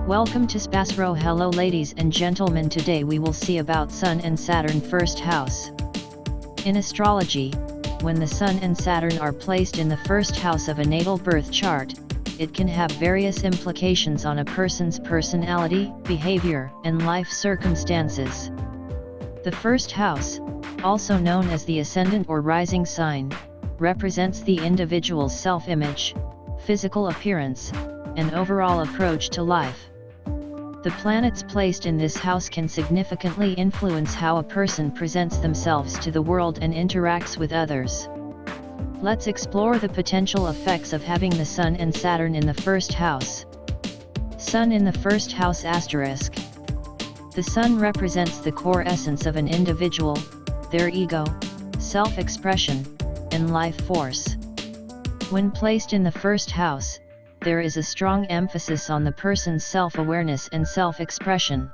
Welcome to SPASRO. Hello ladies and gentlemen, today we will see about Sun and Saturn first house. In astrology, when the Sun and Saturn are placed in the first house of a natal birth chart, it can have various implications on a person's personality, behavior, and life circumstances. The first house, also known as the ascendant or rising sign, represents the individual's self-image, physical appearance, and overall approach to life. The planets placed in this house can significantly influence how a person presents themselves to the world and interacts with others. Let's explore the potential effects of having the Sun and Saturn in the first house. Sun in the first house asterisk. The Sun represents the core essence of an individual, their ego, self-expression, and life force. When placed in the first house, there is a strong emphasis on the person's self-awareness and self-expression.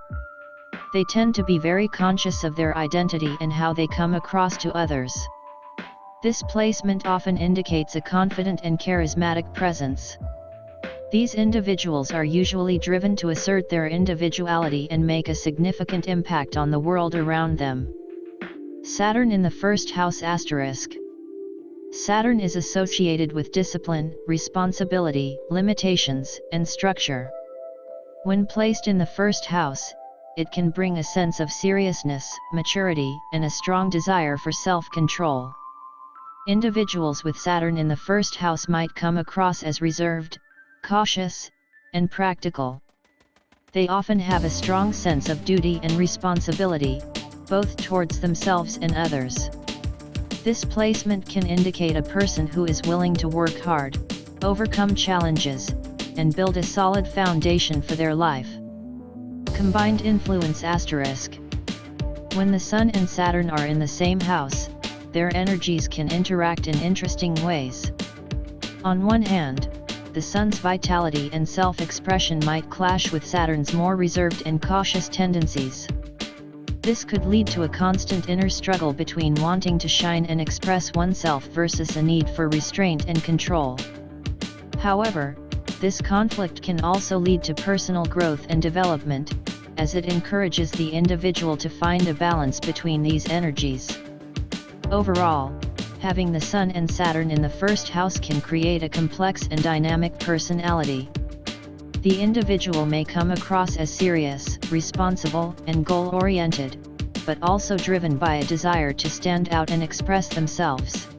They tend to be very conscious of their identity and how they come across to others. This placement often indicates a confident and charismatic presence. These individuals are usually driven to assert their individuality and make a significant impact on the world around them. Saturn in the first house asterisk. Saturn is associated with discipline, responsibility, limitations, and structure. When placed in the first house, it can bring a sense of seriousness, maturity, and a strong desire for self-control. Individuals with Saturn in the first house might come across as reserved, cautious, and practical. They often have a strong sense of duty and responsibility, both towards themselves and others. This placement can indicate a person who is willing to work hard, overcome challenges, and build a solid foundation for their life. Combined influence asterisk. When the Sun and Saturn are in the same house, their energies can interact in interesting ways. On one hand, the Sun's vitality and self-expression might clash with Saturn's more reserved and cautious tendencies. This could lead to a constant inner struggle between wanting to shine and express oneself versus a need for restraint and control. However, this conflict can also lead to personal growth and development, as it encourages the individual to find a balance between these energies. Overall, having the Sun and Saturn in the first house can create a complex and dynamic personality. The individual may come across as serious, responsible, and goal-oriented, but also driven by a desire to stand out and express themselves.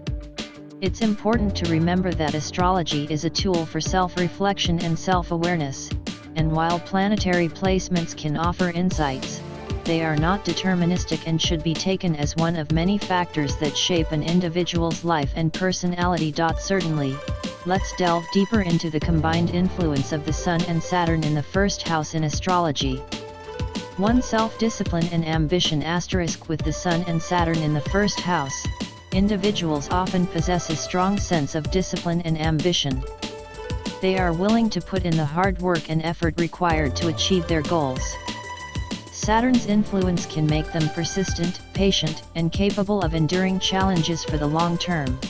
It's important to remember that astrology is a tool for self-reflection and self-awareness, and while planetary placements can offer insights, they are not deterministic and should be taken as one of many factors that shape an individual's life and personality. Certainly, let's delve deeper into the combined influence of the Sun and Saturn in the first house in astrology. 1. Self-discipline and ambition asterisk. With the Sun and Saturn in the first house, individuals often possess a strong sense of discipline and ambition. They are willing to put in the hard work and effort required to achieve their goals. Saturn's influence can make them persistent, patient, and capable of enduring challenges for the long term.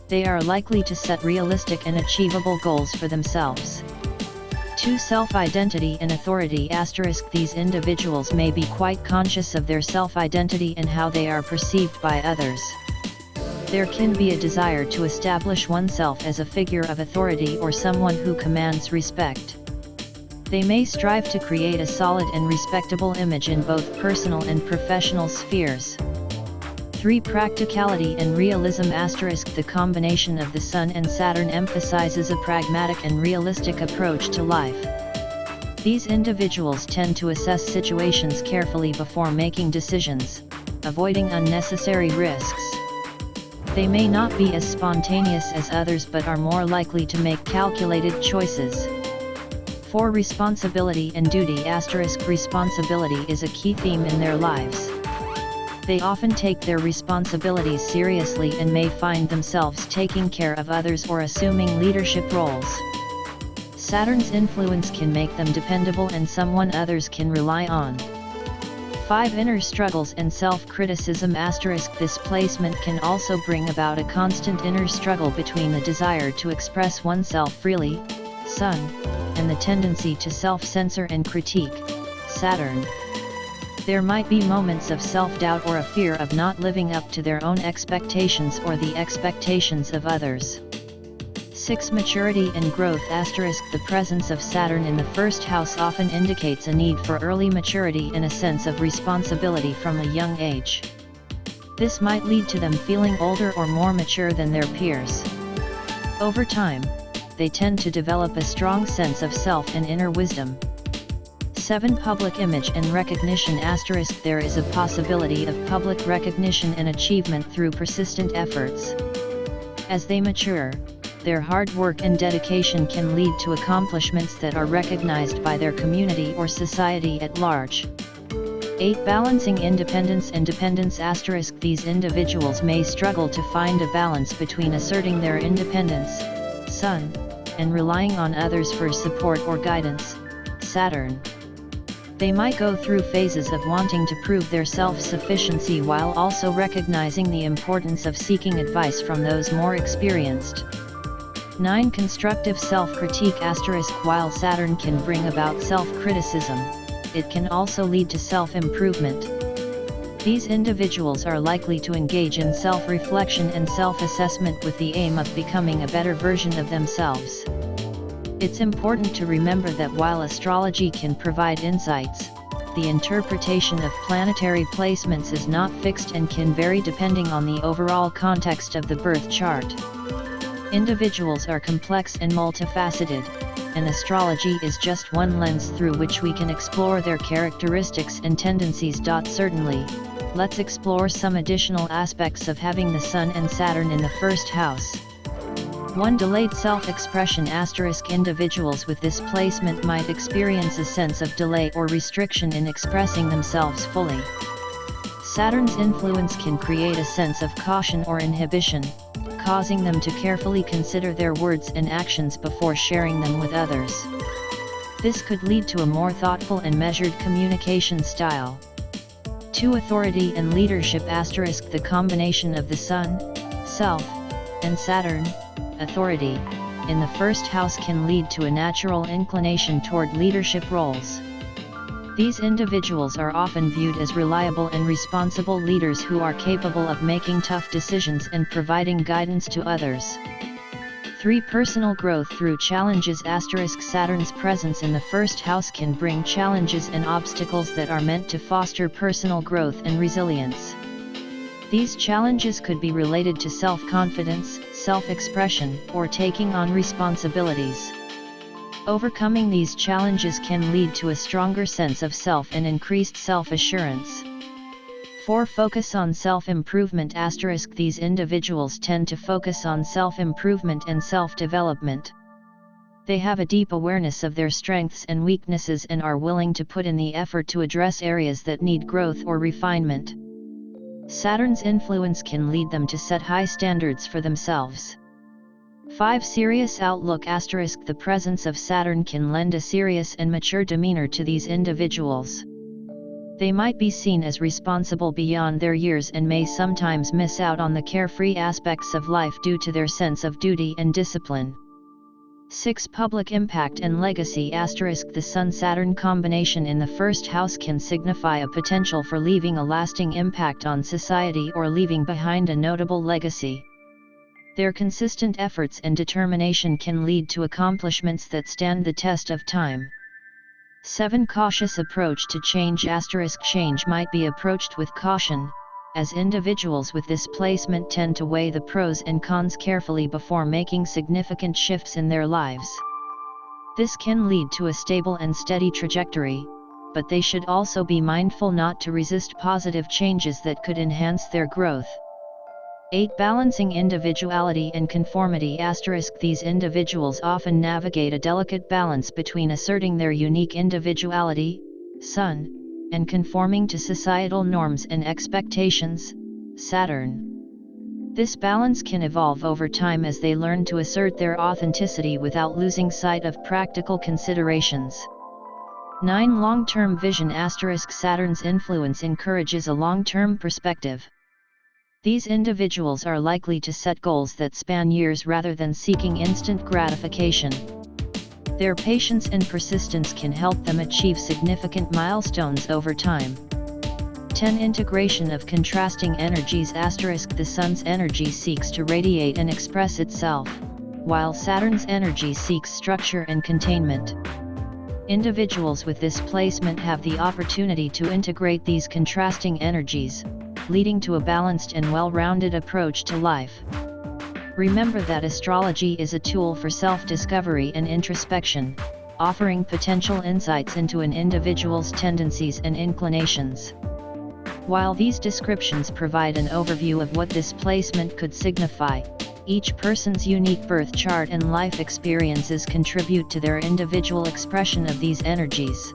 They are likely to set realistic and achievable goals for themselves. 2. Self-identity and authority asterisk. These individuals may be quite conscious of their self-identity and how they are perceived by others. There can be a desire to establish oneself as a figure of authority or someone who commands respect. They may strive to create a solid and respectable image in both personal and professional spheres. 3. Practicality and realism asterisk. The combination of the Sun and Saturn emphasizes a pragmatic and realistic approach to life. These individuals tend to assess situations carefully before making decisions, avoiding unnecessary risks. They may not be as spontaneous as others but are more likely to make calculated choices. 4. Responsibility and duty asterisk. Responsibility is a key theme in their lives. They often take their responsibilities seriously and may find themselves taking care of others or assuming leadership roles. Saturn's influence can make them dependable and someone others can rely on. 5. Inner struggles and self-criticism asterisk. This placement can also bring about a constant inner struggle between the desire to express oneself freely, Sun, and the tendency to self-censor and critique, Saturn. There might be moments of self-doubt or a fear of not living up to their own expectations or the expectations of others. 6. Maturity and growth *. The presence of Saturn in the first house often indicates a need for early maturity and a sense of responsibility from a young age. This might lead to them feeling older or more mature than their peers. Over time, they tend to develop a strong sense of self and inner wisdom. 7. Public image and recognition *. There is a possibility of public recognition and achievement through persistent efforts. As they mature, their hard work and dedication can lead to accomplishments that are recognized by their community or society at large. 8. Balancing independence and dependence *. These individuals may struggle to find a balance between asserting their independence, Sun, and relying on others for support or guidance, Saturn. They might go through phases of wanting to prove their self-sufficiency while also recognizing the importance of seeking advice from those more experienced. 9. Constructive self-critique *. While Saturn can bring about self-criticism, it can also lead to self-improvement. These individuals are likely to engage in self-reflection and self-assessment with the aim of becoming a better version of themselves. It's important to remember that while astrology can provide insights, the interpretation of planetary placements is not fixed and can vary depending on the overall context of the birth chart. Individuals are complex and multifaceted, and astrology is just one lens through which we can explore their characteristics and tendencies. Certainly, let's explore some additional aspects of having the Sun and Saturn in the first house. 1. Delayed self-expression *. Individuals with this placement might experience a sense of delay or restriction in expressing themselves fully. Saturn's influence can create a sense of caution or inhibition, causing them to carefully consider their words and actions before sharing them with others. This could lead to a more thoughtful and measured communication style. 2. Authority and leadership *. The combination of the Sun, Self, and Saturn, authority, in the first house can lead to a natural inclination toward leadership roles. These individuals are often viewed as reliable and responsible leaders who are capable of making tough decisions and providing guidance to others. 3. Personal growth through challenges *. Saturn's presence in the first house can bring challenges and obstacles that are meant to foster personal growth and resilience. These challenges could be related to self-confidence, self-expression, or taking on responsibilities. Overcoming these challenges can lead to a stronger sense of self and increased self-assurance. 4. Focus on self-improvement *. These individuals tend to focus on self-improvement and self-development. They have a deep awareness of their strengths and weaknesses and are willing to put in the effort to address areas that need growth or refinement. Saturn's influence can lead them to set high standards for themselves. 5. Serious outlook *. The presence of Saturn can lend a serious and mature demeanor to these individuals. They might be seen as responsible beyond their years and may sometimes miss out on the carefree aspects of life due to their sense of duty and discipline. 6. Public impact and legacy *. The Sun-Saturn combination in the first house can signify a potential for leaving a lasting impact on society or leaving behind a notable legacy. Their consistent efforts and determination can lead to accomplishments that stand the test of time. 7. Cautious approach to change *. Change might be approached with caution, as individuals with this placement tend to weigh the pros and cons carefully before making significant shifts in their lives. This can lead to a stable and steady trajectory, but they should also be mindful not to resist positive changes that could enhance their growth. 8. Balancing individuality and conformity *. These individuals often navigate a delicate balance between asserting their unique individuality, Sun, and conforming to societal norms and expectations, Saturn. This balance can evolve over time as they learn to assert their authenticity without losing sight of practical considerations. 9. Long-term vision *. Saturn's influence encourages a long-term perspective. These individuals are likely to set goals that span years rather than seeking instant gratification. Their patience and persistence can help them achieve significant milestones over time. 10. Integration of contrasting energies. The Sun's energy seeks to radiate and express itself, while Saturn's energy seeks structure and containment. Individuals with this placement have the opportunity to integrate these contrasting energies, leading to a balanced and well-rounded approach to life. Remember that astrology is a tool for self-discovery and introspection, offering potential insights into an individual's tendencies and inclinations. While these descriptions provide an overview of what this placement could signify, each person's unique birth chart and life experiences contribute to their individual expression of these energies.